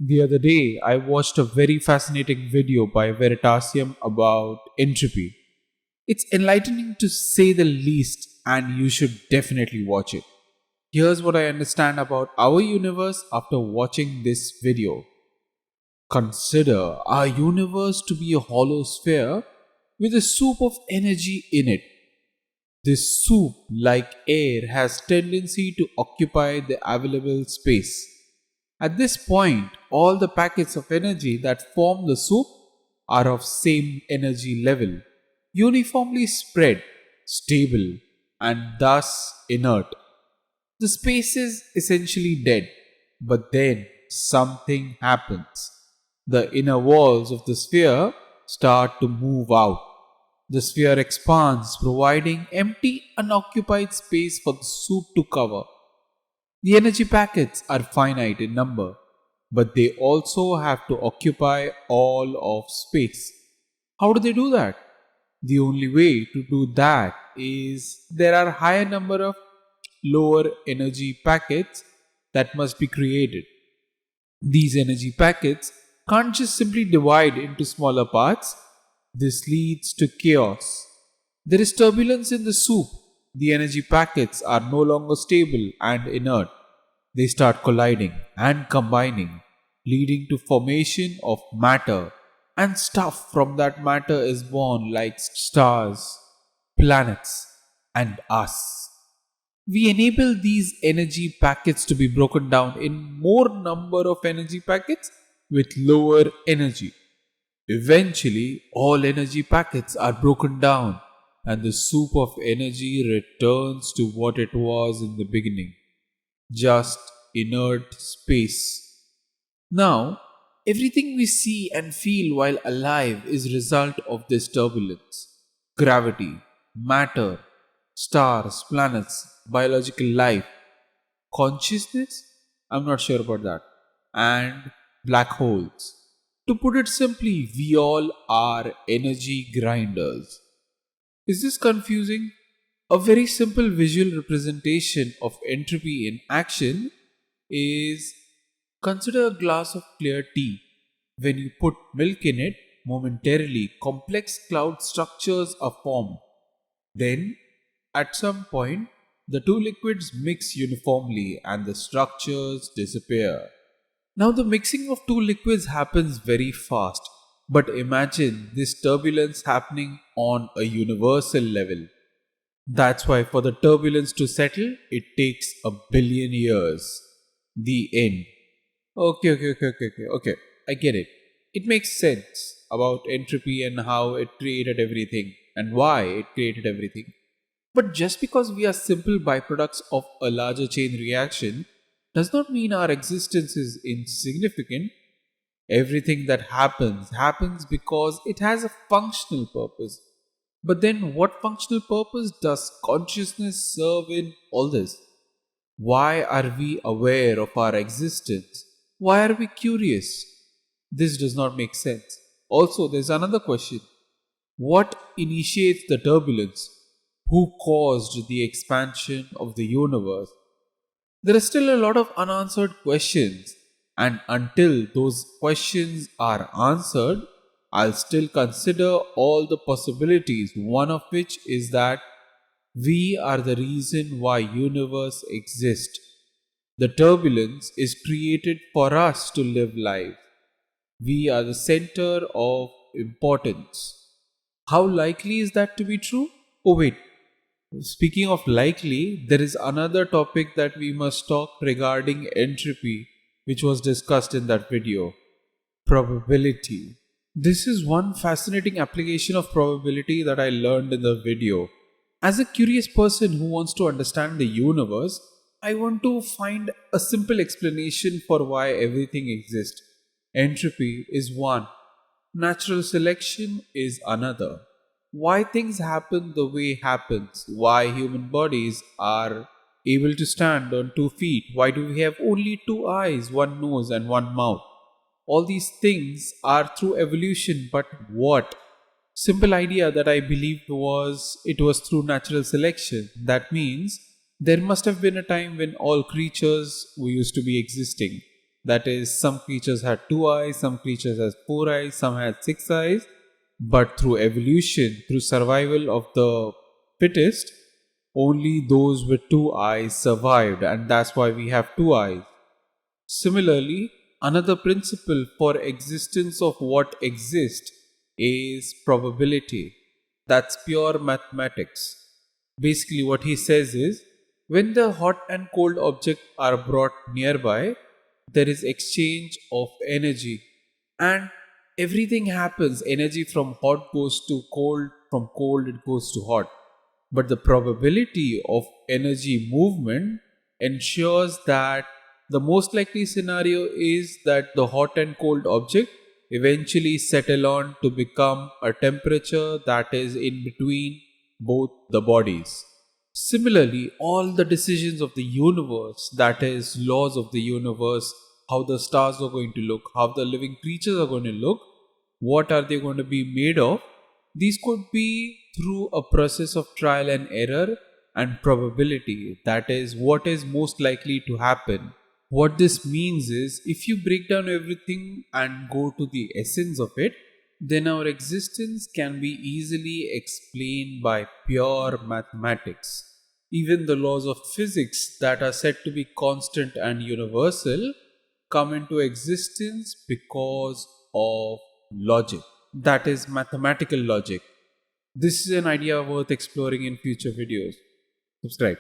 The other day, I watched a very fascinating video by Veritasium about entropy. It's enlightening to say the least, and you should definitely watch it. Here's what I understand about our universe after watching this video. Consider our universe to be a hollow sphere with a soup of energy in it. This soup, like air, has tendency to occupy the available space. At this point, all the packets of energy that form the soup are of same energy level, uniformly spread, stable, and thus inert. The space is essentially dead, but then something happens. The inner walls of the sphere start to move out. The sphere expands, providing empty, unoccupied space for the soup to cover. The energy packets are finite in number, but they also have to occupy all of space. How do they do that? The only way to do that is there are higher number of lower energy packets that must be created. These energy packets can't just simply divide into smaller parts. This leads to chaos. There is turbulence in the soup. The energy packets are no longer stable and inert. They start colliding and combining, leading to formation of matter, and stuff from that matter is born like stars, planets, and us. We enable these energy packets to be broken down in more number of energy packets with lower energy. Eventually, all energy packets are broken down and the soup of energy returns to what it was in the beginning, just inert space. Now, everything we see and feel while alive is result of this turbulence. Gravity, matter, stars, planets, biological life, consciousness? I'm not sure about that. And black holes. To put it simply, we all are energy grinders. Is this confusing? A very simple visual representation of entropy in action is consider a glass of clear tea. When you put milk in it, momentarily complex cloud structures are formed. Then, at some point, the two liquids mix uniformly and the structures disappear. Now, the mixing of two liquids happens very fast, but imagine this turbulence happening on a universal level. That's why, for the turbulence to settle, it takes a billion years. The end. Okay. I get it. It makes sense about entropy and how it created everything and why it created everything. But just because we are simple byproducts of a larger chain reaction does not mean our existence is insignificant. Everything that happens because it has a functional purpose. But then, what functional purpose does consciousness serve in all this? Why are we aware of our existence? Why are we curious? This does not make sense. Also, there's another question. What initiates the turbulence? Who caused the expansion of the universe? There are still a lot of unanswered questions, and until those questions are answered, I'll still consider all the possibilities, one of which is that we are the reason why universe exists. The turbulence is created for us to live life. We are the center of importance. How likely is that to be true? Oh, wait. Speaking of likely, there is another topic that we must talk regarding entropy, which was discussed in that video: probability. This is one fascinating application of probability that I learned in the video. As a curious person who wants to understand the universe, I want to find a simple explanation for why everything exists. Entropy is one, natural selection is another. Why things happen the way happens, why human bodies are able to stand on 2 feet, why do we have only two eyes, one nose, and one mouth? All these things are through evolution, but what? Simple idea that I believed was it was through natural selection. That means there must have been a time when all creatures were used to be existing. That is, some creatures had 2 eyes, some creatures had 4 eyes, some had 6 eyes. But through evolution, through survival of the fittest, only those with 2 eyes survived, and that's why we have 2 eyes. Similarly, another principle for existence of what exists is probability. That's pure mathematics. Basically, what he says is when the hot and cold objects are brought nearby, there is exchange of energy, and everything happens. Energy from hot goes to cold, from cold it goes to hot. But the probability of energy movement ensures that the most likely scenario is that the hot and cold object eventually settle on to become a temperature that is in between both the bodies. Similarly, all the decisions of the universe, that is, laws of the universe, how the stars are going to look, how the living creatures are going to look, what are they going to be made of, these could be through a process of trial and error and probability, that is, what is most likely to happen. What this means is if you break down everything and go to the essence of it, then our existence can be easily explained by pure mathematics. Even the laws of physics that are said to be constant and universal come into existence because of logic. That is mathematical logic. This is an idea worth exploring in future videos. Subscribe.